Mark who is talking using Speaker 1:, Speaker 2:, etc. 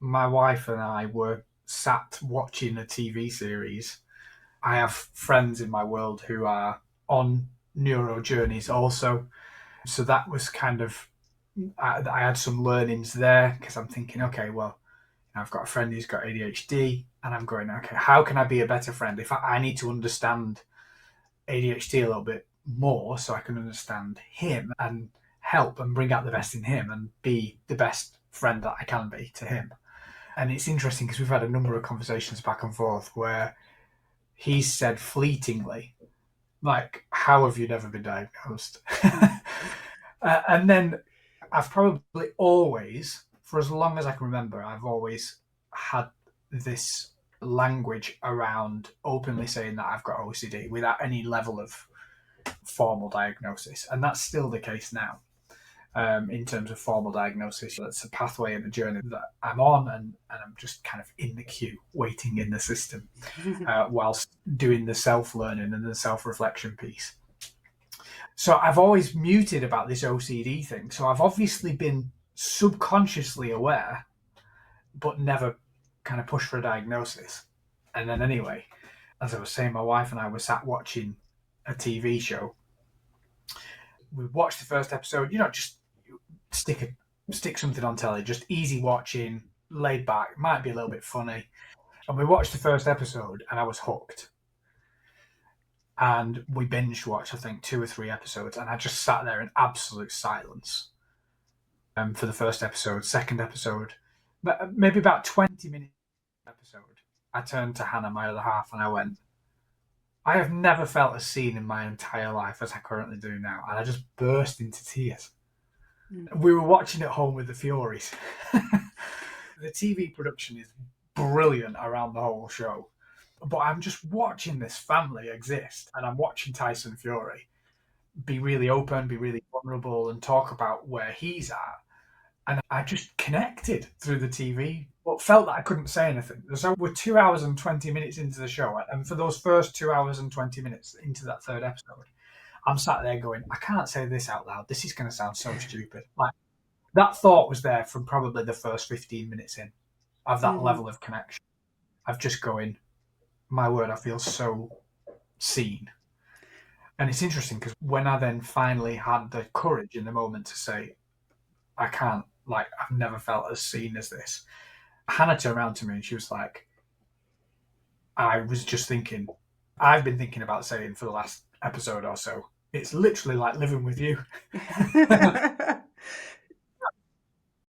Speaker 1: my wife and I were sat watching a TV series. I have friends in my world who are on neuro journeys also. So that was kind of, I had some learnings there because I'm thinking, okay, well, I've got a friend who's got ADHD, and I'm going, okay, how can I be a better friend? If I need to understand ADHD a little bit more so I can understand him and help and bring out the best in him and be the best friend that I can be to him. And it's interesting because we've had a number of conversations back and forth where he's said fleetingly, like, how have you never been diagnosed? And then I've probably always, for as long as I can remember, I've always had this language around openly saying that I've got OCD without any level of formal diagnosis. And that's still the case now. In terms of formal diagnosis, that's a pathway and a journey that I'm on, and I'm just kind of in the queue, waiting in the system, whilst doing the self-learning and the self-reflection piece. So I've always muted about this OCD thing. So I've obviously been subconsciously aware, but never kind of pushed for a diagnosis. And then anyway, as I was saying, my wife and I were sat watching a TV show. We watched the first episode, just stick something on telly, just easy watching, laid back, might be a little bit funny. And we watched the first episode and I was hooked. And we binge watched, I think, 2 or 3 episodes, and I just sat there in absolute silence for the first episode. Second episode, maybe about 20 minutes episode, I turned to Hannah, my other half, and I went, I have never felt as seen in my entire life as I currently do now. And I just burst into tears. We were watching at home with the Furies. The TV production is brilliant around the whole show. But I'm just watching this family exist, and I'm watching Tyson Fury be really open, be really vulnerable, and talk about where he's at. And I just connected through the TV, but felt that I couldn't say anything. So we're 2 hours and 20 minutes into the show, and for those first 2 hours and 20 minutes into that third episode, I'm sat there going, I can't say this out loud. This is going to sound so stupid. Like, that thought was there from probably the first 15 minutes in, of that level of connection, of just going, my word, I feel so seen. And it's interesting because when I then finally had the courage in the moment to say, I can't, like, I've never felt as seen as this, Hannah turned around to me and she was like, I was just thinking, I've been thinking about saying for the last episode or so, it's literally like living with you.